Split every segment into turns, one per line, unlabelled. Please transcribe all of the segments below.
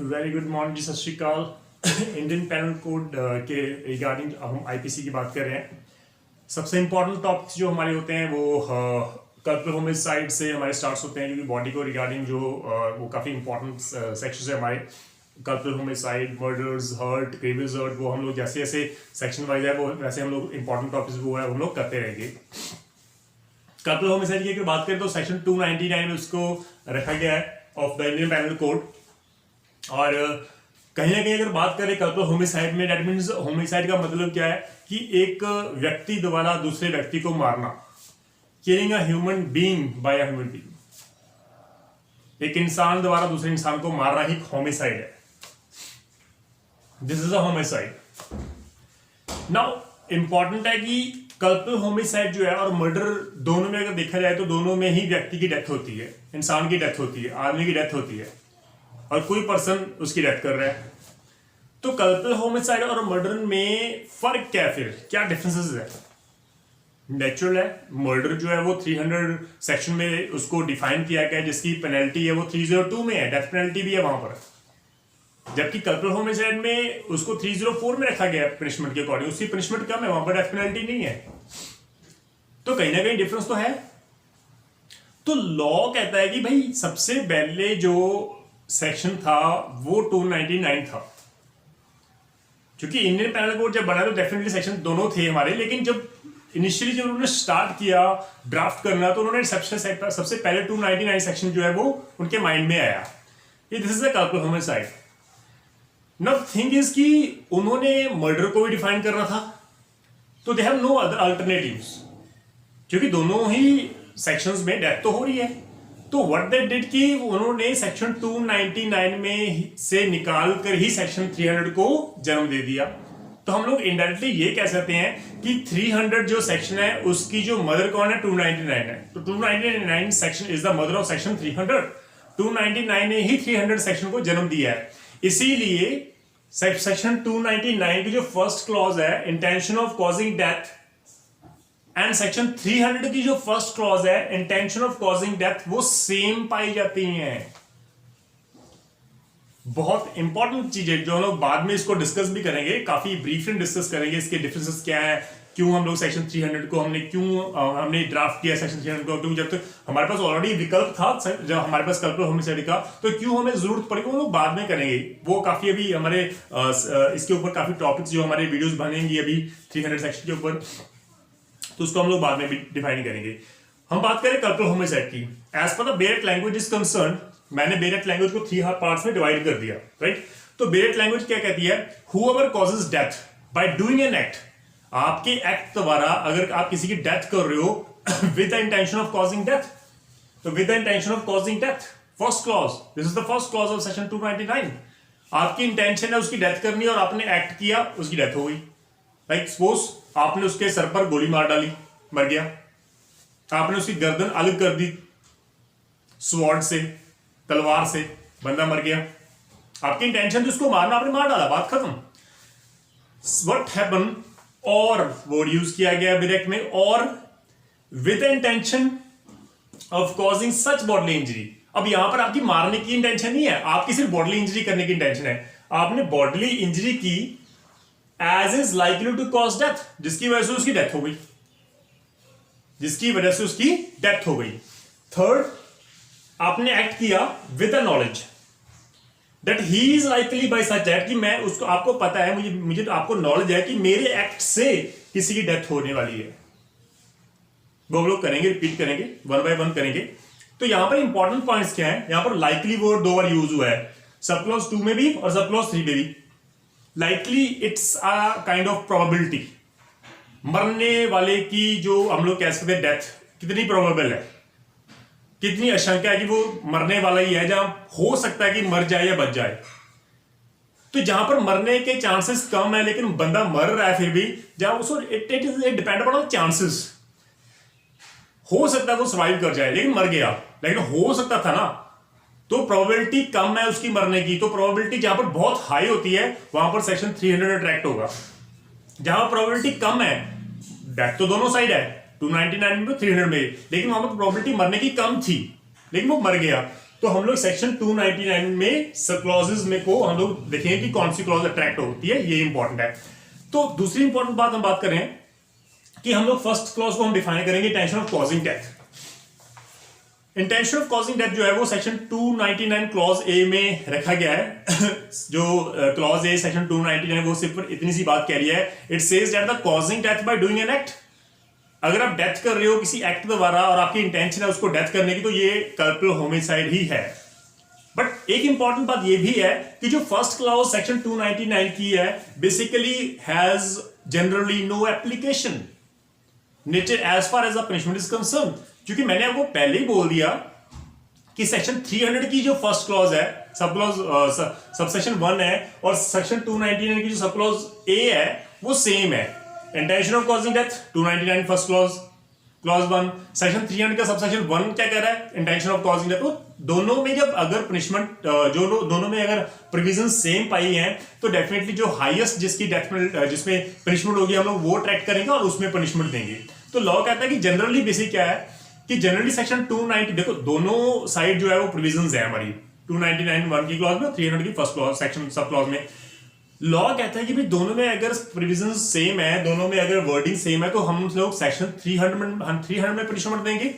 Very good morning जी, सत श्रीकाल। Indian panel code के regarding हम आईपीसी की बात कर रहे हैं। सबसे इम्पोर्टेंट टॉपिक्स जो हमारे होते हैं वो कल्पल होमिसाइड से हमारे स्टार्ट होते हैं, क्योंकि बॉडी को रिगार्डिंग जो वो काफ़ी इंपॉर्टेंट सेक्शन है हमारे। Culpable homicide, murders, hurt, grievous hurt, वो हम लोग जैसे जैसे सेक्शन वाइज है वो वैसे हम लोग इंपॉर्टेंट टॉपिक्स वो है हम लोग करते रहेंगे। कल्पल होमिसाइड की अगर बात करें तो सेक्शन 299 में उसको रखा गया है of the Indian panel code. और कहीं ना कहीं अगर बात करें कल्पल होमिसाइड में, दैट मीन्स होमिसाइड का मतलब क्या है कि एक व्यक्ति द्वारा दूसरे व्यक्ति को मारना, killing a human being by a human being. एक इंसान द्वारा दूसरे इंसान को मारना ही होमिसाइड है। This is a homicide. Now important है कि कल्पल होमिसाइड जो है और मर्डर दोनों में अगर देखा जाए तो दोनों में ही व्यक्ति की डेथ होती है, इंसान की डेथ होती है, आदमी की डेथ होती है और कोई पर्सन उसकी डेथ कर रहा है। तो कल्पल होमिसाइड और मर्डर में फर्क क्या है, फिर क्या डिफरेंसेस है? नेचुरल है, मर्डर जो है वो 300 सेक्शन में उसको डिफाइन किया गया है, जिसकी पेनल्टी है वो 302 में है, डेथ पेनल्टी भी है वहां पर। जबकि कल्पल होमिसाइड में उसको 304 में रखा गया है पनिशमेंट के अकॉर्डिंग, उसकी पनिशमेंट कम है, वहां पर डेथ पेनल्टी नहीं है। तो कहीं ना कहीं डिफरेंस तो है। तो लॉ कहता है कि भाई सबसे पहले जो सेक्शन था वो 299 था, क्योंकि इंडियन पैनल कोड जब बना तो डेफिनेटली सेक्शन दोनों थे हमारे, लेकिन जब इनिशियली जब उन्होंने स्टार्ट किया ड्राफ्ट करना तो उन्होंने सबसे पहले 299 सेक्शन जो है वो उनके माइंड में आया, this is the culpable homicide. Now thing is कि उन्होंने मर्डर को भी डिफाइन करना था, तो they have no other alternatives, क्योंकि दोनों ही सेक्शंस में डेथ तो हो रही है। तो व्हाट दे डिड कि उन्होंने सेक्शन 299 में से निकाल कर ही सेक्शन 300 को जन्म दे दिया। तो हम लोग इनडायरेक्टली ये कह सकते हैं कि 300 जो सेक्शन है उसकी जो मदर कौन है, 299 है। तो 299 section is the mother of section 300। 299 ने ही 300 सेक्शन को जन्म दिया है। इसीलिए सेक्शन 299 की जो फर्स्ट क्लॉज है, intention of causing death, and section 300 की जो फर्स्ट क्लॉज है, इंटेंशन ऑफ कॉजिंग डेथ, वो सेम पाई जाती हैं। बहुत इंपॉर्टेंट चीजें जो हम लोग बाद में इसको डिस्कस भी करेंगे, काफी ब्रीफली डिस्कस करेंगे इसके डिफरेंसेस क्या है, क्यों हम लोग सेक्शन 300 को हमने ड्राफ्ट किया सेक्शन 300 को, क्योंकि जब तक हमारे पास ऑलरेडी विकल्प था जब हमारे पास कल्पल होमिसाइड का, तो क्यों हमें जरूरत पड़ेगी वो लोग बाद में करेंगे। वो काफी अभी हमारे इसके ऊपर काफी टॉपिक्स जो हमारे वीडियोस बनेंगी अभी 300 सेक्शन के ऊपर, तो उसको हम लोग बाद में भी डिफाइन करेंगे। हम बात करें कल्पल होमिसाइड की, as per the bare act language is concern, मैंने बेरेट लैंग्वेज को 3 पार्ट्स में डिवाइड कर दिया, राइट। तो बेरेट लैंग्वेज क्या कहती है, whoever causes death by doing an act, आपके एक्ट द्वारा अगर आप किसी की डेथ कर रहे हो with the intention of causing death, तो with the intention of causing death, first clause, this is the first clause of section 299। आपकी इंटेंशन है उसकी डेथ करनी और आपने एक्ट किया, उसकी डेथ हो गई। लाइक सपोज आपने उसके सर पर गोली मार डाली, मर गया। आपने उसकी गर्दन अलग कर दी स्वॉर्ड से, तलवार से, बंदा मर गया। आपकी इंटेंशन थी उसको मारना, आपने मार डाला, बात खत्म। व्हाट हैपन, और वर्ड यूज किया गया डायरेक्ट में, और with the intention of causing such bodily injury. अब यहां पर आपकी मारने की इंटेंशन नहीं है, आपकी सिर्फ बॉडली इंजरी करने की इंटेंशन है। आपने बॉडली इंजरी की as is likely to cause death, जिसकी वजह से उसकी डेथ हो गई, जिसकी वजह से उसकी डेथ हो गई। थर्ड, आपने एक्ट किया with the knowledge that he is likely by such act, कि मैं उसको, आपको पता है, मुझे आपको नॉलेज है कि मेरे एक्ट से किसी की डेथ होने वाली है। वो हम लोग करेंगे, रिपीट करेंगे, वन बाय वन करेंगे। तो यहां पर इंपॉर्टेंट पॉइंट्स क्या है, यहां पर लाइकली वर्ड 2 बार यूज हुआ है, सब क्लॉज 2 में भी और सब क्लॉज 3 में भी। Likely it's a kind of probability, मरने वाले की जो हम लोग कह सकते हैं डेथ कितनी प्रोबेबल है, कितनी आशंका है कि वो मरने वाला ही है, जहां हो सकता है कि मर जाए या बच जाए। तो जहां पर मरने के चांसेस कम है लेकिन बंदा मर रहा है फिर भी, जहां उसको it is depend upon chances, हो सकता है वो सर्वाइव कर जाए लेकिन मर गया, लेकिन हो सकता था ना, तो प्रोबेबिलिटी कम है उसकी मरने की। तो प्रोबेबिलिटी जहां पर बहुत हाई होती है वहां पर सेक्शन 300 अट्रैक्ट होगा। जहां प्रोबेबिलिटी कम है, डेथ तो दोनों साइड है, 299 में 300 में, लेकिन वहां पर प्रोबेबिलिटी मरने की कम थी लेकिन वो मर गया, तो हम लोग सेक्शन 299 में सब क्लॉजेस में को हम लोग देखेंगे कि कौन सी क्लॉज अट्रैक्ट होती है, ये इंपॉर्टेंट है। तो दूसरी इंपॉर्टेंट बात हम बात करें कि हम लोग फर्स्ट क्लॉज को हम डिफाइन करेंगे intention of causing death. Intention of causing death जो है वो सेक्शन 299 क्लॉज ए में रखा गया है। जो क्लॉज ए सेक्शन 299 वो सिर्फ इतनी सी बात कह रही है, it says that the causing death by doing an act. अगर आप डेथ कर रहे हो किसी एक्ट द्वारा और आपकी इंटेंशन है उसको डेथ करने की, तो ये कल्पल होमिसाइड ही है। बट एक इंपॉर्टेंट बात ये भी है कि जो फर्स्ट क्लॉज सेक्शन 299 की है basically has generally no application nature as far as the punishment is concern. क्योंकि मैंने आपको पहले ही बोल दिया कि सेक्शन 300 की जो फर्स्ट क्लॉज है, सब क्लॉज सबसेक्शन 1 है, और सेक्शन 299 की जो सब क्लॉज ए है वो सेम है। Intention of causing death 299 first clause 1, section 300 का सबसेक्शन 1 क्या कह रहा है, इंटेंशन ऑफ कॉजिंग डेथ। तो दोनों में जब अगर पनिशमेंट दोनों में अगर प्रोविजन सेम पाई हैं तो डेफिनेटली जो हाईएस्ट जिसकी डेथ जिसमें पनिशमेंट होगी हम लोग वो ट्रैक करेंगे और उसमें पनिशमेंट देंगे। तो लॉ कहता है कि जनरली बेसिक क्या है कि जनरली सेक्शन 290, देखो दोनों साइड जो है वो प्रोविजंस है हमारी 299 1 की क्लॉज में, 300 की first clause section sub clause में। लॉ कहता है कि भाई दोनों में अगर प्रोविजंस सेम है, दोनों में अगर वर्डिंग सेम है, तो हम लोग सेक्शन 300 में पनिशमेंट देंगे,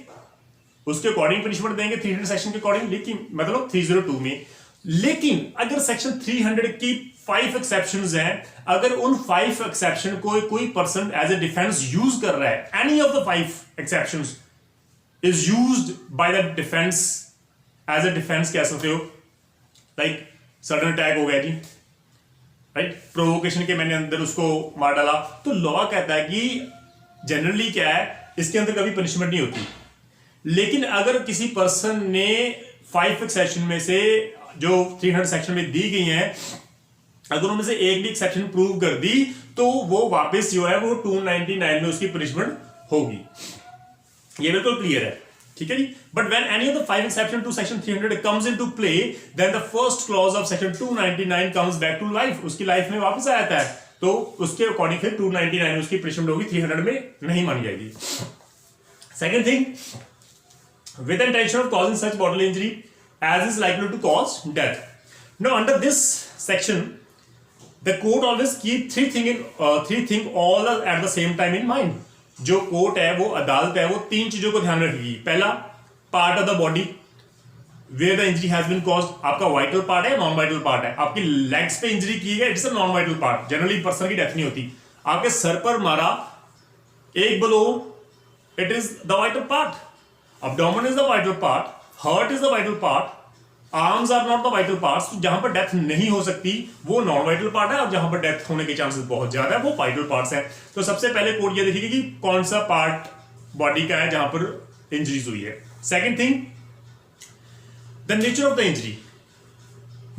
उसके अकॉर्डिंग पनिशमेंट देंगे 300 सेक्शन के अकॉर्डिंग, लेकिन मतलब 302 में। लेकिन अगर सेक्शन 300 की 5 एक्सेप्शंस हैं, अगर उन 5 एक्सेप्शन को कोई person as a defence use कर रहा है, any of the 5 exceptions is used by the defence as a defence, कह सकते हो, लाइक सडन अटैक हो गया जी, राइट, प्रोवोकेशन के मैंने अंदर उसको मार डाला, तो लॉ कहता है कि जनरली क्या है इसके अंदर कभी पनिशमेंट नहीं होती। लेकिन अगर किसी पर्सन ने 5 एक्सेप्शन में से जो 300 सेक्शन में दी गई हैं, अगर उनमें से एक भी एक्सेप्शन प्रूव कर दी तो वो वापस जो है वो 299 में उसकी पनिशमेंट होगी। ये बिल्कुल क्लियर है, ठीक है जी। But when any of the 5 exception to section 300 comes into play, then the first clause of section 299 comes back to life, उसकी लाइफ में वापस आ जाता है, तो उसके अकॉर्डिंग फिर 299 उसकी पनिशमेंट होगी, 300 में नहीं मानी जाएगी। Second thing, with the intention of causing such bodily injury as is likely to cause death. Now, under this section, the court always keep three thing all at the same time in mind. जो court है वो अदालत है वो 3 चीजों को ध्यान रखेगी। पहला, part of the body where the injury has been caused, आपका वाइटल पार्ट है, नॉन वाइटल पार्ट है। आपकी लेग्स पे इंजरी की है, it's a non vital part, generally person की डेथ नहीं होती। आपके सर पर मारा एक blow, it is the vital part. Abdomen is the vital part, heart is the vital part, arms are not the vital parts। तो जहां पर डेथ नहीं हो सकती वो नॉन वाइटल पार्ट है, और जहां पर डेथ होने के चांसेस बहुत ज्यादा है वो वाइटल पार्ट्स हैं। तो सबसे पहले कोड ये देखिए कि कौन सा पार्ट बॉडी का है जहां पर इंजरीज हुई है। Second thing, the nature of the injury.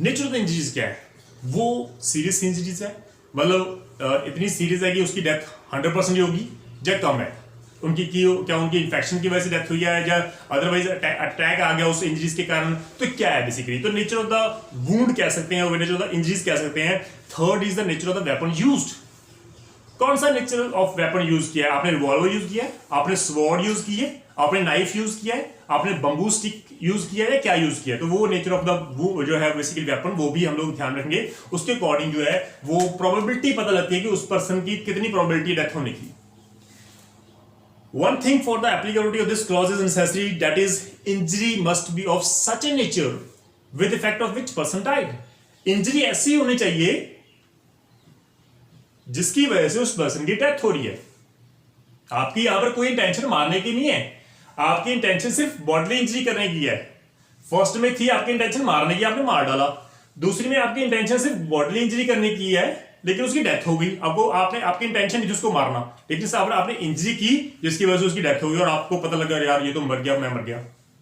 Nature of the injuries क्या है, वो सीरियस इंजरीज है, मतलब इतनी सीरियस है कि उसकी डेथ 100% होगी, या कम है उनकी क्या उनकी इन्फेक्शन की वजह से डेथ हुई है, या अदरवाइज अटैक आ गया उस इंजरीज के कारण, तो क्या है बेसिकली। तो नेचर ऑफ द वुंड कह सकते हैं, नेचर ऑफ द इंजरीज कह सकते हैं। Third is the nature of the weapon used. कौन सा नेचर ऑफ वेपन यूज किया है, आपने रिवॉल्वर यूज किया है, आपने स्वॉर्ड यूज की है, आपने नाइफ यूज किया है, आपने बंबू स्टिक यूज किया है, क्या यूज किया है। तो वो नेचर ऑफ द जो है बेसिकली वेपन, वो भी हम लोग ध्यान रखेंगे। उसके अकॉर्डिंग जो है वो प्रोबेबिलिटी पता लगती है कि उस पर्सन की कितनी प्रोबेबिलिटी डेथ होने की। One thing for the applicability of this clause is necessary, that is, injury must be of such a nature with effect of which person died. Injury ऐसी होनी चाहिए जिसकी वजह से उस पर्सन की डेथ हो रही है। आपकी यहां पर कोई इंटेंशन मारने की नहीं है, आपकी इंटेंशन सिर्फ बॉडली इंजरी करने की है। फर्स्ट में थी आपकी इंटेंशन मारने की, आपने मार डाला। दूसरी में आपकी इंटेंशन सिर्फ बॉडली इंजरी करने की है, लेकिन उसकी डेथ हो गई। आपको आपकी इंटेंशन नहीं उसको मारना, लेकिन साहब आपने इंजरी की जिसकी वजह से उसकी डेथ हो गई, और आपको पता लगा यार ये तो मर गया, मैं मर गया,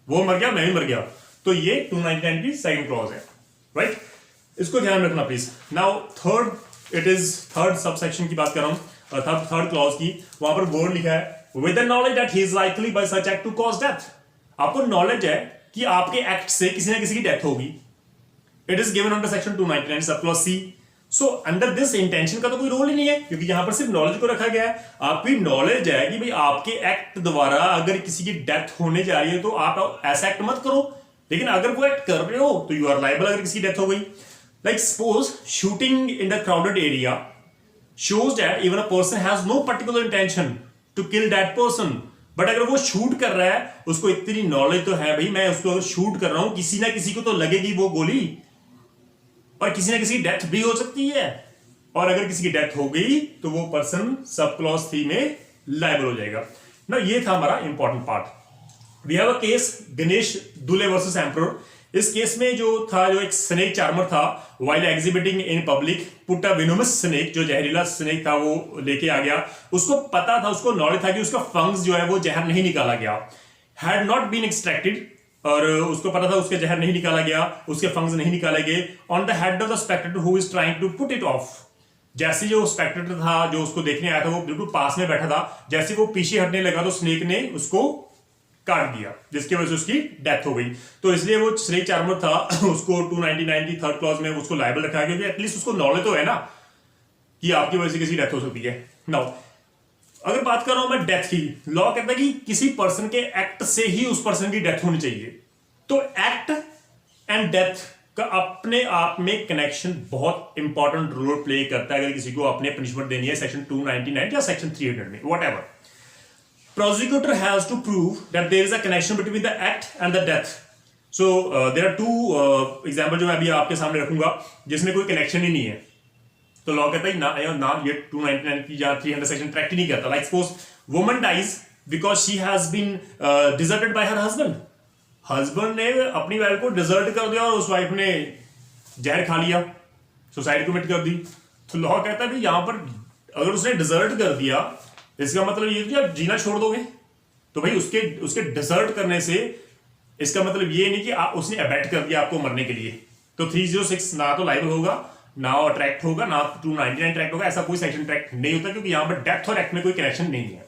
वो मर गया, मैं भी मर गया। तो ये 299 की सेकंड क्लॉज है, राइट। इसको ध्यान रखना please. Now third, it is third subsection की बात कर रहा हूं, थर्ड क्लॉज की। वहां पर वर्ड लिखा है with the knowledge that he is likely by such act to cause death. आपको नॉलेज है कि आपके एक्ट से किसी ना किसी की डेथ होगी। It is given under section 299 sub clause C. So under this intention का तो कोई रोल ही नहीं है, क्योंकि यहां पर सिर्फ नॉलेज को रखा गया है। आपकी नॉलेज है कि भाई आपके एक्ट द्वारा अगर किसी की डेथ होने जा रही है तो आप ऐसा एक्ट मत करो लेकिन अगर वो एक्ट कर रहे हो तो यू आर लाइबल अगर किसी की डेथ हो गई. Like suppose shooting in the crowded area shows that even a person has no particular intention to kill that person. But अगर वो शूट कर रहा है, उसको इतनी नॉलेज तो है भाई, मैं उसको शूट कर रहा हूं, किसी ना किसी को तो लगेगी वो गोली, और किसी ना किसी की डेथ भी हो सकती है. और अगर किसी की डेथ हो गई तो वो पर्सन सब क्लॉज 3 में लायबल हो जाएगा ना. ये था हमारा important part. We have a case Ganesh Dule versus emperor. इस केस में जो था, जो एक स्नेक चार्मर था, while exhibiting in public put a venomous snake, जो जहरीला स्नेक था वो लेके आ गया. उसको पता था, उसको नॉलेज था कि उसका फंग्स जो है वो जहर नहीं निकाला गया, हैड नॉट बीन एक्सट्रैक्टेड, और उसको पता था उसके जहर नहीं निकाला गया, उसके फंग्स नहीं निकाले गए. On the head of the spectator who is trying to put it off. जैसे जो स्पेक्टेटर था जो उसको देखने आया था वो बिल्कुल पास में बैठा था, जैसे वो पीछे हटने लगा तो स्नेक ने उसको काट दिया, जिसकी वजह से उसकी डेथ हो गई. तो इसलिए वो स्नेक चार्मर था उसको 299 की थर्ड क्लॉज में उसको लायबल रखा है, क्योंकि एटलीस्ट उसको नॉलेज तो है ना कि आपकी वजह से किसी डेथ हो सकती है. नाउ अगर बात कर रहा हूं मैं डेथ की, लॉ कहता है कि किसी पर्सन के एक्ट से ही उस पर्सन की डेथ होनी चाहिए. तो एक्ट एंड डेथ का अपने आप में कनेक्शन बहुत इंपॉर्टेंट रोल प्ले करता है. अगर किसी को अपने पनिशमेंट देनी है सेक्शन 299 या सेक्शन 300 में, what ever, prosecutor has to prove that there is a connection between the act and the death. So there are two example जो मैं अभी आपके सामने रखूंगा जिसमें कोई कनेक्शन ही नहीं है. तो लॉ कहता है ना ये 299 की या 300 सेक्शन ट्रैक्ट ही नहीं करता. Like suppose woman dies because she has been deserted by her husband. Husband ने अपनी वाइफ को डिजर्ट कर दिया और उस वाइफ ने जहर खा लिया, सुसाइड कमिट कर दी. तो लॉ कहता है यहां पर अगर उसने डिजर्ट कर दिया, इसका मतलब ये कि आप जीना छोड़ दोगे. तो भाई उसके डिजर्ट करने से इसका मतलब ये नहीं कि उसने अबैट कर दिया आपको मरने के लिए. तो 306 ना तो लाइबल होगा, ना अट्रैक्ट होगा, ना 299 ट्रैक्ट होगा. ऐसा कोई सेक्शन ट्रैक्ट नहीं होता, क्योंकि यहां पर डेथ और एक्ट में कोई कनेक्शन नहीं है.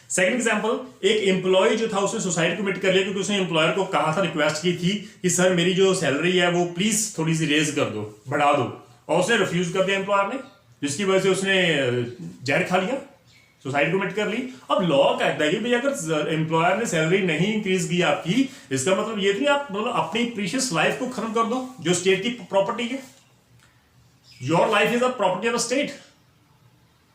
सेकंड एग्जांपल, एक एम्प्लॉय जो था उसने सुसाइड कमिट कर लिया क्योंकि उसने एम्प्लॉयर को कहा था, रिक्वेस्ट की थी कि सर मेरी जो सैलरी है वो प्लीज थोड़ी सी रेज कर दो, बढ़ा दो, और उसने रिफ्यूज कर दिया एम्प्लॉयर ने, जिसकी वजह से उसने जहर खा लिया, सुसाइड कमिट कर ली. अब लॉ कहता है कि भाई अगर एम्प्लॉयर ने सैलरी नहीं इंक्रीज की आपकी, इसका मतलब ये नहीं आप मतलब अपनी प्रीशियस लाइफ को खत्म कर दो जो स्टेट की प्रॉपर्टी है. Your life is a property of the state.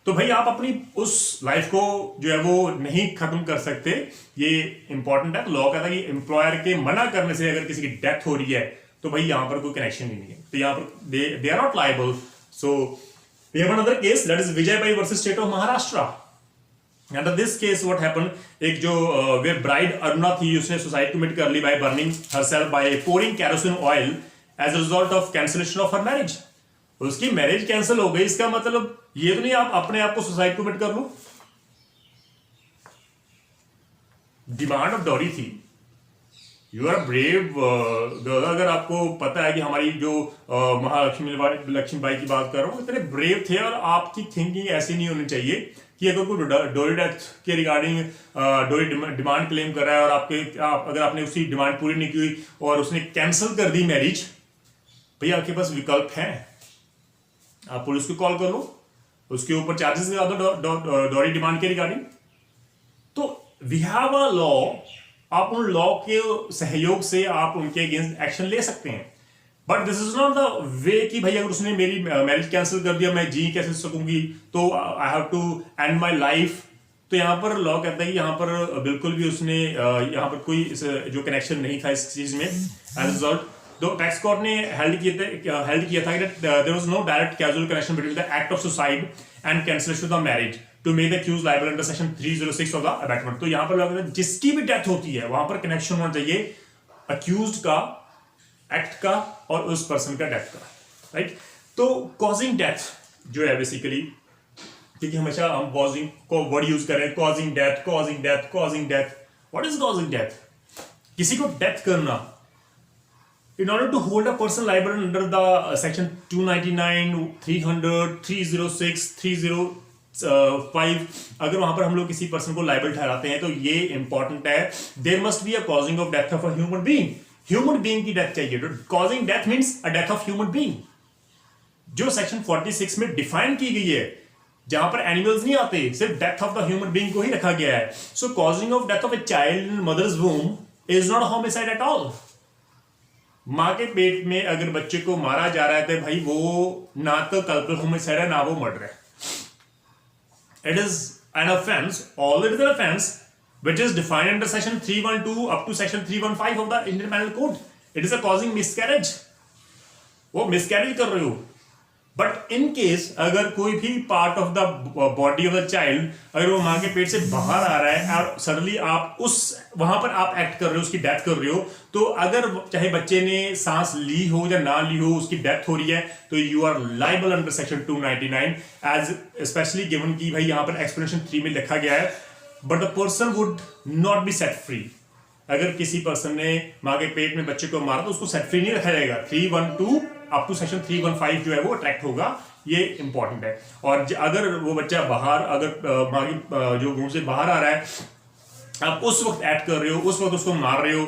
तो भाई आप अपनी उस लाइफ को जो है वो नहीं खत्म कर सकते. ये इंपॉर्टेंट है. लॉ कहता है कि एम्प्लॉयर के मना करने से अगर किसी की डेथ हो रही है तो भाई यहां पर कोई कनेक्शन ही नहीं है. तो यहां पर they are not liable. So we have another case, that is Vijay Bai versus state of Maharashtra. And in this case what happened, एक जो where bride अरुणा थी, उसने सुसाइड कमिट कर ली by burning herself by pouring kerosene oil as a result of cancellation of her marriage. उसकी marriage cancel हो गई. इसका मतलब ये तो नहीं आप अपने आप को सुसाइड कमिट कर लो. डिमांड ऑफ डॉरी थी. You are brave girl. अगर आपको पता है कि हमारी जो लक्ष्मीबाई की बात कर रहा हूँ, इतने ब्रेव थे, और आपकी थिंकिंग ऐसी नहीं होनी चाहिए कि अगर कोई डोरी डेथ के रिगार्डिंग डोरी डिमांड क्लेम कर रहा है और अगर आपने उसकी डिमांड पूरी नहीं की और उसने कैंसिल कर दी मैरिज, भैया आपके पास विकल्प है. आप पुलिस को कॉल कर लो, उसके ऊपर चार्जेस लगा दो डोरी डिमांड के रिगार्डिंग. तो वी हैव अ लॉ. आप उन लॉ के सहयोग से आप उनके अगेंस्ट एक्शन ले सकते हैं. But this is not the way कि भाई अगर उसने मेरी मैरिज कैंसिल कर दिया, मैं जी कैसे सकूंगी, तो I have to end my life. तो यहाँ पर लॉ कहता है कि यहाँ पर बिल्कुल भी उसने यहाँ पर कोई जो कनेक्शन नहीं था इस चीज में. एज रिजल्ट तो टैक्स कोर्ट ने हेल्ड किया था कि there was no direct casual connection between the act of suicide and cancellation of the marriage to make the accused liable under section 306 of the abetment. तो यहाँ पर law कहता है जिसकी भी डेथ होती है वहां पर कनेक्शन होना चाहिए अक्यूज्ड का, एक्ट का, और उस पर्सन का डेथ का. राइट. तो कॉजिंग डेथ जो है बेसिकली, क्योंकि हमेशा हम कॉजिंग को वर्ड यूज कर रहे हैं, causing death, causing death, causing death. What is causing death? किसी को डेथ करना. In order to hold a person liable under the section 299, 300, 306, 305, अगर वहां पर हम लोग किसी पर्सन को लाइबल ठहराते हैं तो ये इंपॉर्टेंट है. There must be a causing of death of a human being. Human being की डेथ चाहिए. तो causing death means a death of human being, जो सेक्शन 46 में डिफाइन की गई है, जहां पर एनिमल्स नहीं आते, सिर्फ death of the human being को ही रखा गया है. So causing of death of a child in mother's womb is not homicide at all. माँ के पेट में अगर बच्चे को मारा जा रहा है तो भाई वो ना तो कल्पल होमिसाइड है ना वो मर्डर है. It is an offense, all it is an offense which is defined under section 312 up to section 315 of the Indian Penal Code. It is a causing miscarriage. वो मिसकैरेज कर रहे हो. बट इन केस अगर कोई भी part of the body of the child अगर वो माँ के पेट से बाहर आ रहा है और सडनली आप उस वहां पर आप एक्ट कर रहे हो, उसकी डेथ कर रहे हो, तो अगर चाहे बच्चे ने सांस ली हो या ना ली हो, उसकी डेथ हो रही है, तो you are liable under section 299 as specially given की भाई यहाँ पर एक्सप्लेनेशन 3 में लिखा गया है. But the person would not be set free. अगर किसी पर्सन ने माँ के पेट में बच्चे को मारा तो उसको सेट फ्री नहीं रखा जाएगा. 312 अप टू सेक्शन 315 जो है वो अट्रैक्ट होगा. ये इंपॉर्टेंट है. और अगर वो बच्चा बाहर अगर माँ की जो वूंड से बाहर आ रहा है, आप उस वक्त एक्ट कर रहे हो, उस वक्त उसको मार रहे हो,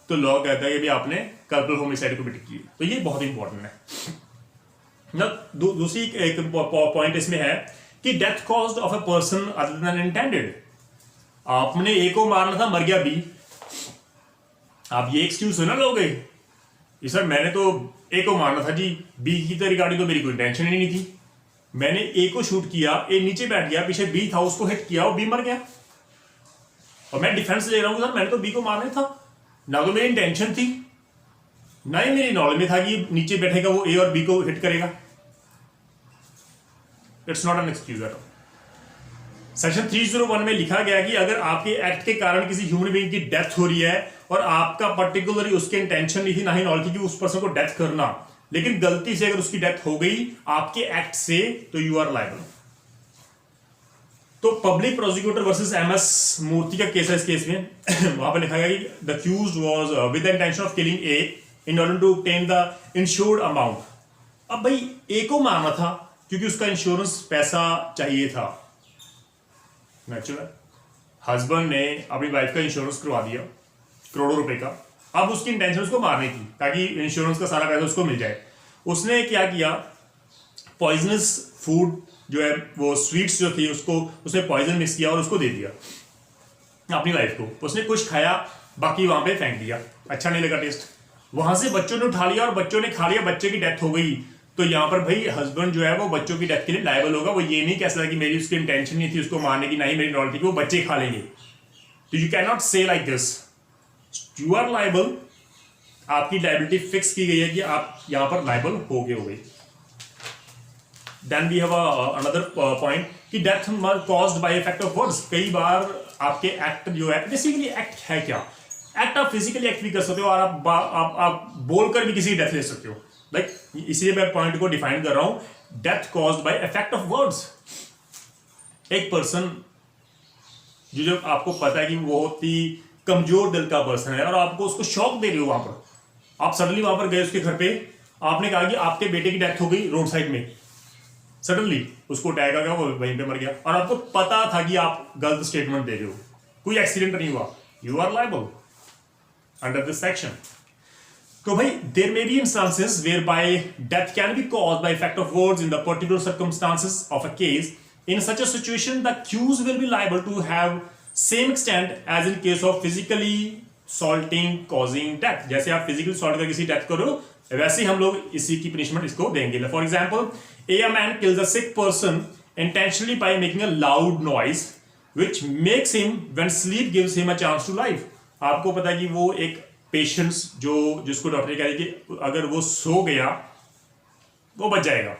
तो लॉ कहता है कि भी आपने कल्पल होमिसाइड कमिट की. तो ये बहुत इंपॉर्टेंट है. दूसरी एक पॉइंट इसमें है कि death caused of a person other than intended. आपने ए को मारना था, मर गया बी. आप ये एक्सक्यूज ना लोगे कि सर मैंने तो ए को मारना था जी, बी की तो रिगार्डिंग तो मेरी कोई टेंशन ही नहीं थी. मैंने ए को शूट किया, ए नीचे बैठ गया, पीछे बी था, उसको हिट किया और बी मर गया. और मैं डिफेंस ले रहा हूं सर मैंने तो बी को मारना था, ना तो मेरी इंटेंशन थी, ना ही मेरी नॉलेज में था कि नीचे बैठेगा वो ए और बी को हिट करेगा. It's not an excuse at all. Section 301 में लिखा गया कि अगर आपके एक्ट के कारण किसी ह्यूमन बीइंग की डेथ हो रही है और आपका पर्टिकुलरली उसके इंटेंशन नहीं थी, ना ही नॉलेज थी कि उस पर्सन को डेथ करना, लेकिन गलती से अगर उसकी डेथ हो गई आपके एक्ट से, तो यू आर लायबल. तो पब्लिक प्रोसिक्यूटर वर्सेस एमएस मूर्ति का केस है. इस केस में वहां पर लिखा गया कि the accused was with the intention of killing A in order to obtain the insured amount. अब भाई ए को मारना था क्योंकि उसका इंश्योरेंस पैसा चाहिए था. नेचुरल हस्बैंड ने अपनी वाइफ का इंश्योरेंस करवा दिया करोड़ों रुपए का. अब उसकी इंटेंशन उसको मारनी थी ताकि इंश्योरेंस का सारा पैसा उसको मिल जाए. उसने क्या किया, पॉइजनस फूड जो है वो स्वीट्स जो थी उसको उसने पॉइजन मिक्स किया और उसको दे दिया अपनी वाइफ को. उसने कुछ खाया, बाकी वहां पे फेंक दिया, अच्छा नहीं लगा टेस्ट. वहां से बच्चों ने उठा लिया और बच्चों ने खा लिया, बच्चे की डेथ हो गई. तो यहाँ पर भाई हस्बैंड जो है वो बच्चों की डेथ के लिए लायबल होगा. वो ये नहीं कह सकता कि मेरी उसकी इंटेंशन नहीं थी उसको मारने की, ना ही मेरी नॉलेज थी कि वो बच्चे खा लेंगे. तो you can not say like this, you are liable. आपकी लायबिलिटी फिक्स की गई है कि आप यहां पर लायबल हो गए. Then we have another point कि death caused by effect of words. कई बार आपके एक्ट जो है, बेसिकली एक्ट है क्या, एक्ट आप फिजिकली एक्ट भी कर सकते हो और आप बोलकर भी किसी की डेथ ले सकते हो. लाइक इसलिए मैं पॉइंट को डिफाइन कर रहा हूं, death caused by effect of words. एक पर्सन जो जब आपको पता है कि वो बहुत ही कमजोर दिल का पर्सन है और आपको उसको शॉक दे रहे हो, वहां पर आप सडनली वहां पर गए उसके घर पे, आपने कहा कि आपके बेटे की डेथ हो गई रोड साइड में, सडनली उसको अटैक आ गया, वो वहीं पे मर गया और आपको पता था कि आप गलत स्टेटमेंट दे रहे हो, कोई एक्सीडेंट नहीं हुआ, you are liable under this section. तो भाई there may be instances where by death can be caused by effect of words in the particular circumstances of a case. In such a situation, the accused will be liable to have same extent as in case of physically assaulting causing death. जैसे आप physically assault कर किसी death करो, वैसे ही हम लोग इसी की punishment इसको देंगे. For example, a man kills a sick person intentionally by making a loud noise, which makes him, when sleep gives him a chance to life. आपको पता है कि वो एक पेशेंट्स जिसको डॉक्टर कह रही कि अगर वो सो गया वो बच जाएगा,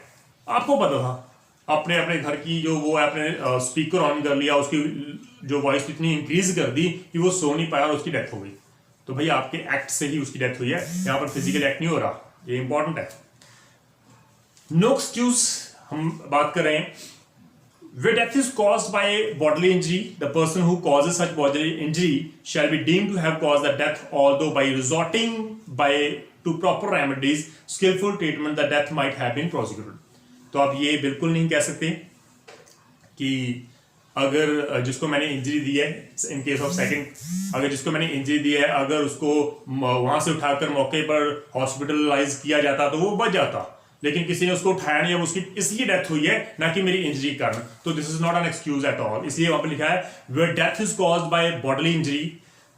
आपको पता था, अपने अपने घर की जो वो है अपने स्पीकर ऑन कर लिया, उसकी जो वॉइस इतनी इंक्रीज कर दी कि वो सो नहीं पाया और उसकी डेथ हो गई. तो भाई आपके एक्ट से ही उसकी डेथ हुई है, यहाँ पर फिजिकल एक्ट नहीं हो रहा, ये इंपॉर्टेंट है. नो एक्सक्यूज हम बात कर रहे हैं. Where death is caused by bodily injury, the person who causes such bodily injury shall be deemed to have caused the death, although by resorting to proper remedies, skillful treatment, the death might have been prosecuted. तो आप ये बिल्कुल नहीं कह सकते कि अगर जिसको मैंने इंजरी दी है, इन केस ऑफ सेकंड, अगर जिसको मैंने इंजरी दी है अगर उसको वहां से उठाकर मौके पर हॉस्पिटलाइज किया जाता तो वो बच जाता, लेकिन किसी ने उसको उठाया नहीं, अब उसकी इसलिए डेथ हुई है ना कि मेरी इंजरी के कारण. तो this is not an excuse at all. इसलिए वहां पर लिखा है where death is caused by bodily injury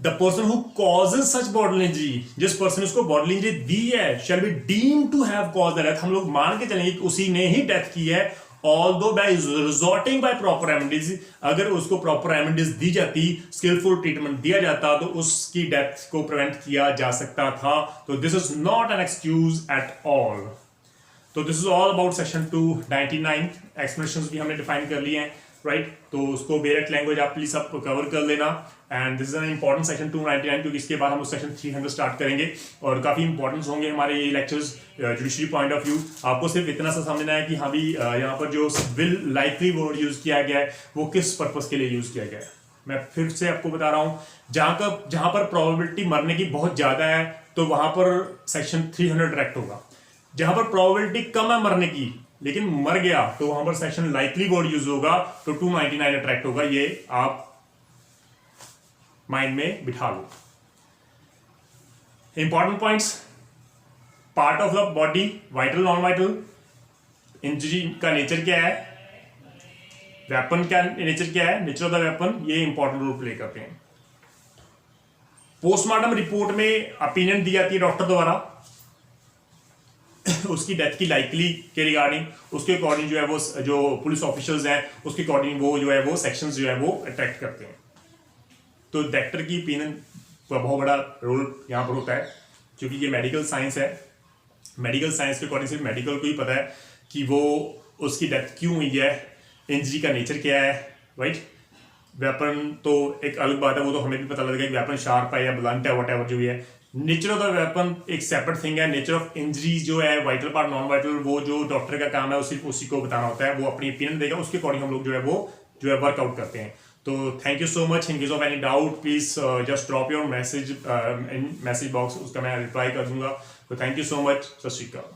the person who causes such bodily injury, जिस पर्सन ने उसको बॉडली इंजरी दी है, shall be deemed to have caused the death, हम लोग मान के चलेंगे कि उसी ने ही डेथ की है, although by resorting by proper remedies, अगर उसको प्रॉपर रेमेडीज दी जाती, स्किलफुल ट्रीटमेंट दिया जाता, तो उसकी डेथ को प्रिवेंट किया जा सकता था। तो this is not an excuse at all. तो this is all about section 299। Explanations भी हमने डिफाइन कर लिए हैं, राइट। तो उसको बेरेक्ट लैंग्वेज आप प्लीज सब कवर कर लेना। And this is an important section 299, क्योंकि इसके बाद हम उस सेक्शन 300 स्टार्ट करेंगे और काफी इंपॉर्टेंट होंगे हमारे ये lectures judiciary point of view. आपको सिर्फ इतना सा समझना है कि हाँ भी यहाँ पर जो विल लाइकली वर्ड यूज किया गया है वो किस पर्पज के लिए यूज किया गया है। मैं फिर से आपको बता रहा हूँ, जहां पर प्रोबेबिलिटी मरने की बहुत ज्यादा है तो वहां पर सेक्शन 300 डायरेक्ट होगा। जहां पर प्रोबेबिलिटी कम है मरने की लेकिन मर गया तो वहां पर सेक्शन लाइकली वर्ड यूज होगा, तो 299 अट्रैक्ट होगा। ये आप माइंड में बिठा लो। Important points, part of the body, vital non vital, injury का नेचर क्या है, वेपन का नेचर क्या है, नेचर ऑफ द वेपन, ये इंपॉर्टेंट रोल प्ले करते हैं। पोस्टमार्टम रिपोर्ट में ओपिनियन दी जाती है डॉक्टर द्वारा उसकी डेथ की लाइकली के रिगार्डिंग, उसके अकॉर्डिंग जो है वो जो पुलिस ऑफिशियल्स हैं उसके अकॉर्डिंग वो जो है वो सेक्शंस जो है वो अट्रैक्ट करते हैं। तो डॉक्टर की ओपिनियन का बहुत बड़ा रोल यहाँ पर होता है, क्योंकि ये मेडिकल साइंस है। मेडिकल साइंस के अकॉर्डिंग सिर्फ मेडिकल को ही पता है कि वो उसकी डेथ क्यों हुई है, इंजरी का नेचर क्या है, राइट। वेपन तो एक अलग बात है, वो तो हमें भी पता लगेगा कि वेपन शार्प है या ब्लंट है, वट एवर जो भी है। नेचर ऑफ द वेपन एक सेपरेट थिंग है। नेचर ऑफ इंजरी जो है, वाइटल पार्ट नॉन वाइटल, वो जो डॉक्टर का काम है उसी को बताना होता है। वो अपनी ओपिनियन देगा, उसके अकॉर्डिंग हम लोग जो है वर्कआउट करते हैं। तो thank you so much. In case of any doubt please just drop your message in message box, उसका मैं रिप्लाई कर दूंगा। तो थैंक यू सो मच। सत श्री अकाल।